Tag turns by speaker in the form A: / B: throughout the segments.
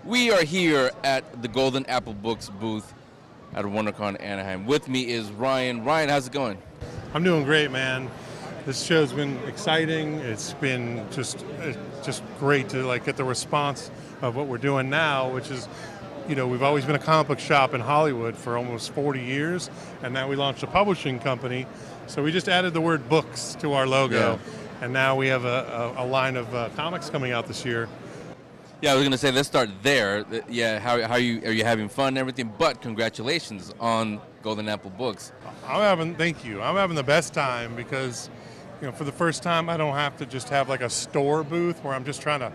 A: We are here at the Golden Apple Books booth at WonderCon Anaheim. With me is Ryan. Ryan, how's it going?
B: I'm doing great, man. This show's been exciting. It's been just great to get the response of what we're doing now, which is, we've always been a comic book shop in Hollywood for almost 40 years, and now we launched a publishing company. So we just added the word books to our logo, and now we have a line of comics coming out this year.
A: Yeah, I was gonna say let's start there. Yeah, how are you having fun and everything? But congratulations on Golden Apple Books.
B: Thank you. I'm having the best time because, for the first time, I don't have to just have like a store booth where I'm just trying to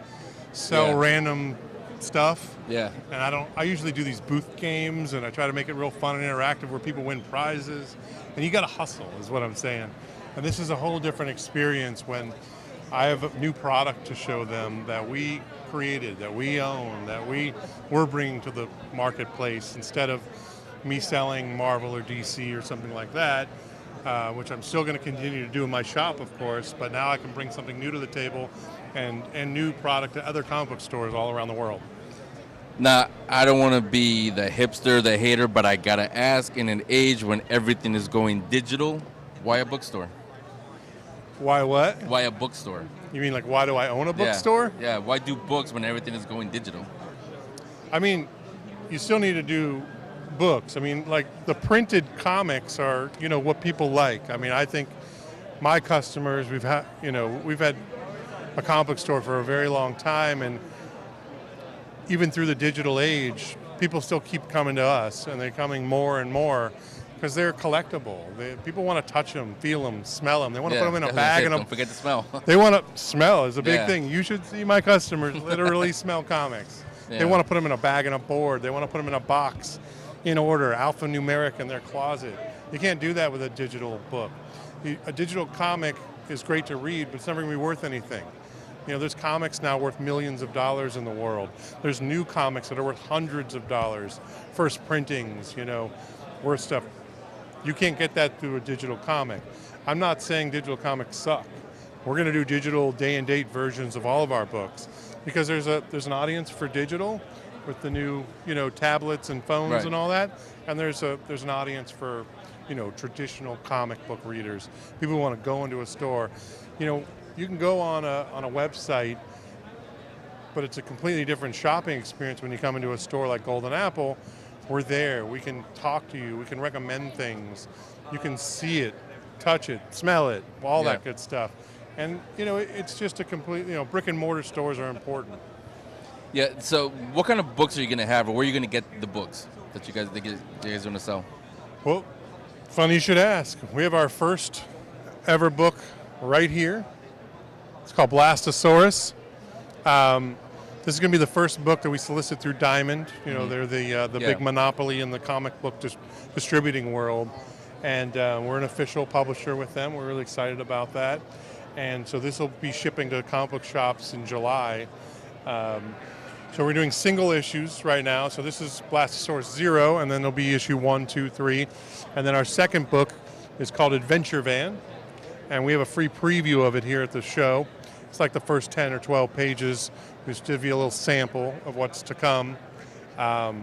B: sell random stuff.
A: Yeah.
B: And I usually do these booth games, and I try to make it real fun and interactive where people win prizes. And you got to hustle, is what I'm saying. And this is a whole different experience when I have a new product to show them that we created, that we own, that we're bringing to the marketplace instead of me selling Marvel or DC or something like that, which I'm still going to continue to do in my shop, of course, but now I can bring something new to the table and new product to other comic book stores all around the world.
A: Now, I don't want to be the hipster, the hater, but I got to ask, in an age when everything is going digital, why a bookstore?
B: Why what?
A: Why a bookstore?
B: You mean why do I own a bookstore?
A: Yeah, why do books when everything is going digital?
B: I mean, you still need to do books. I mean, the printed comics are, what people like. I mean, I think my customers, we've had a comic book store for a very long time, and even through the digital age, people still keep coming to us, and they're coming more and more because they're collectible. People want to touch them, feel them, smell them. They want to put them in a bag.
A: Don't forget to smell.
B: They want to smell is a big thing. You should see my customers literally smell comics. Yeah. They want to put them in a bag and a board. They want to put them in a box in order, alphanumeric in their closet. You can't do that with a digital book. A digital comic is great to read, but it's never going to be worth anything. There's comics now worth millions of dollars in the world. There's new comics that are worth hundreds of dollars. First printings, worth stuff. You can't get that through a digital comic. I'm not saying digital comics suck. We're going to do digital day-and-date versions of all of our books because there's an audience for digital with the new tablets and phones and all that, and there's an audience for traditional comic book readers. People who want to go into a store. You can go on a website, but it's a completely different shopping experience when you come into a store like Golden Apple. We're there. We can talk to you. We can recommend things. You can see it, touch it, smell it, all that good stuff. And, it's just a complete, brick and mortar stores are important.
A: Yeah, so what kind of books are you going to have, or where are you going to get the books that you guys want to sell? Well,
B: funny you should ask. We have our first ever book right here. It's called Blastosaurus. This is going to be the first book that we solicit through Diamond. They're the big monopoly in the comic book distributing world. And we're an official publisher with them. We're really excited about that. And so this will be shipping to comic book shops in July. So we're doing single issues right now. So this is Blastosaurus 0, and then there'll be issue 1, 2, 3. And then our second book is called Adventure Van. And we have a free preview of it here at the show. It's like the first 10 or 12 pages. We just give you a little sample of what's to come. But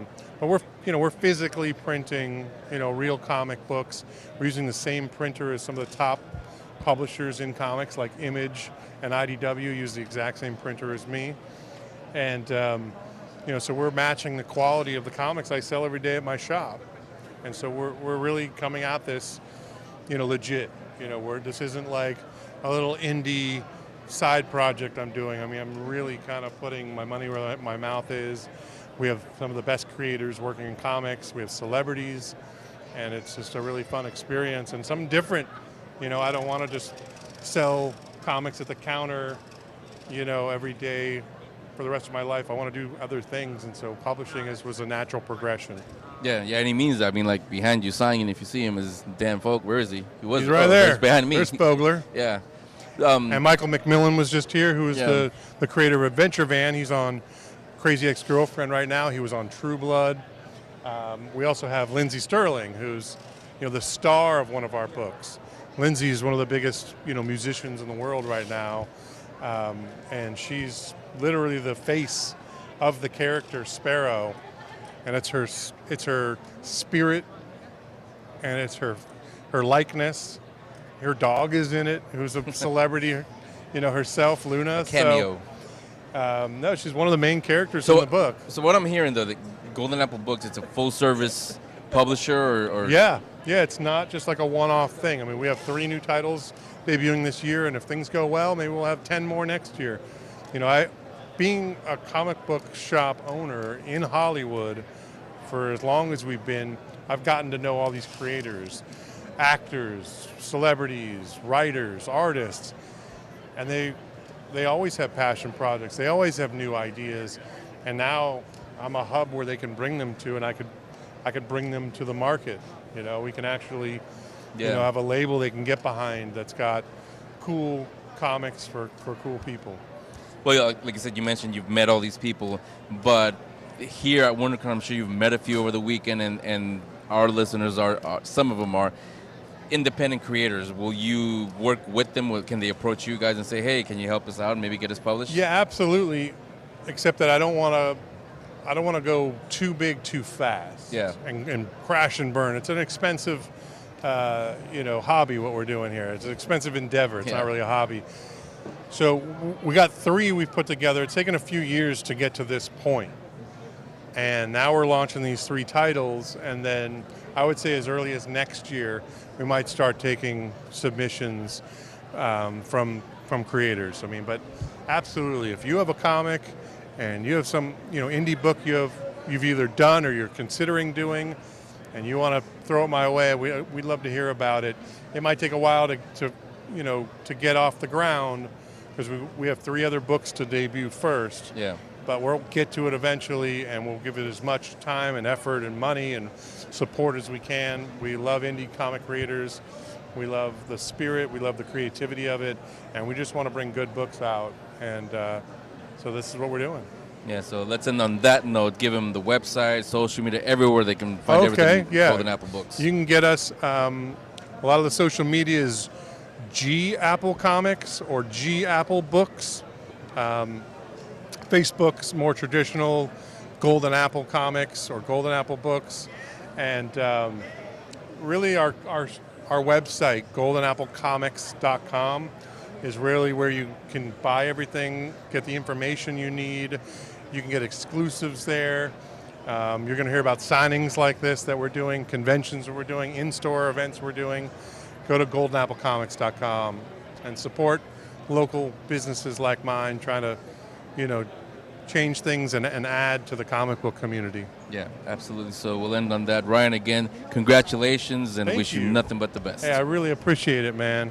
B: we're physically printing, real comic books. We're using the same printer as some of the top publishers in comics, like Image and IDW use the exact same printer as me. And, so we're matching the quality of the comics I sell every day at my shop. And so we're really coming at this, legit. This isn't like a little indie side project I'm doing. I mean, I'm really kind of putting my money where my mouth is. We have some of the best creators working in comics. We have celebrities, and it's just a really fun experience and something different. I don't want to just sell comics at the counter, every day for the rest of my life. I want to do other things, and so publishing was a natural progression.
A: Yeah, and he means that. I mean, behind you signing, if you see him, is Dan Folk. Where is he?
B: He's right there.
A: He's behind me.
B: There's Fogler.
A: Yeah.
B: And Michael McMillan was just here, who is the creator of Adventure Van. He's on Crazy Ex-Girlfriend right now. He was on True Blood. We also have Lindsay Sterling, who's the star of one of our books. Lindsay is one of the biggest musicians in the world right now, and she's literally the face of the character Sparrow, and it's her spirit, and it's her likeness. Her dog is in it, who's a celebrity, herself, Luna.
A: A cameo.
B: So, no, she's one of the main characters in the book.
A: So what I'm hearing, though, the Golden Apple Books, it's a full-service publisher, or
B: Yeah, it's not just like a one-off thing. I mean, we have 3 new titles debuting this year, and if things go well, maybe we'll have 10 more next year. Being a comic book shop owner in Hollywood for as long as we've been, I've gotten to know all these creators, actors, celebrities, writers, artists, and they always have passion projects. They always have new ideas, and now I'm a hub where they can bring them to, and I could bring them to the market. We can actually, have a label they can get behind that's got cool comics for cool people.
A: Well, like I said, you mentioned you've met all these people, but here at WonderCon, I'm sure you've met a few over the weekend, and our listeners are some of them are independent creators. Will you work with them? Can they approach you guys and say, hey, can you help us out and maybe get us published?
B: Yeah, absolutely, except that I don't want to go too big too fast.
A: Yeah.
B: And crash and burn. It's an expensive hobby what we're doing here. It's an expensive endeavor. It's not really a hobby. So we got 3 we've put together. It's taken a few years to get to this point. And now we're launching these 3 titles, and then I would say as early as next year, we might start taking submissions from creators. I mean, but absolutely, if you have a comic and you have some indie book you've either done or you're considering doing, and you want to throw it my way, we'd love to hear about it. It might take a while to get off the ground, because we have 3 other books to debut first.
A: Yeah.
B: But we'll get to it eventually, and we'll give it as much time and effort and money and support as we can. We love indie comic creators. We love the spirit. We love the creativity of it. And we just want to bring good books out. And so this is what we're doing.
A: Yeah, so let's end on that note. Give them the website, social media, everywhere they can find everything. Golden Apple Books. You
B: can get us, a lot of the social media is G Apple Comics or G Apple Books. Facebook's more traditional, Golden Apple Comics or Golden Apple Books, and really our website, goldenapplecomics.com, is really where you can buy everything, get the information you need. You can get exclusives there. You're going to hear about signings like this that we're doing, conventions that we're doing, in-store events we're doing. Go to goldenapplecomics.com and support local businesses like mine trying to, change things and add to the comic book community.
A: Yeah, absolutely. So we'll end on that. Ryan, again, congratulations, and wish you nothing but the best.
B: Hey, I really appreciate it, man.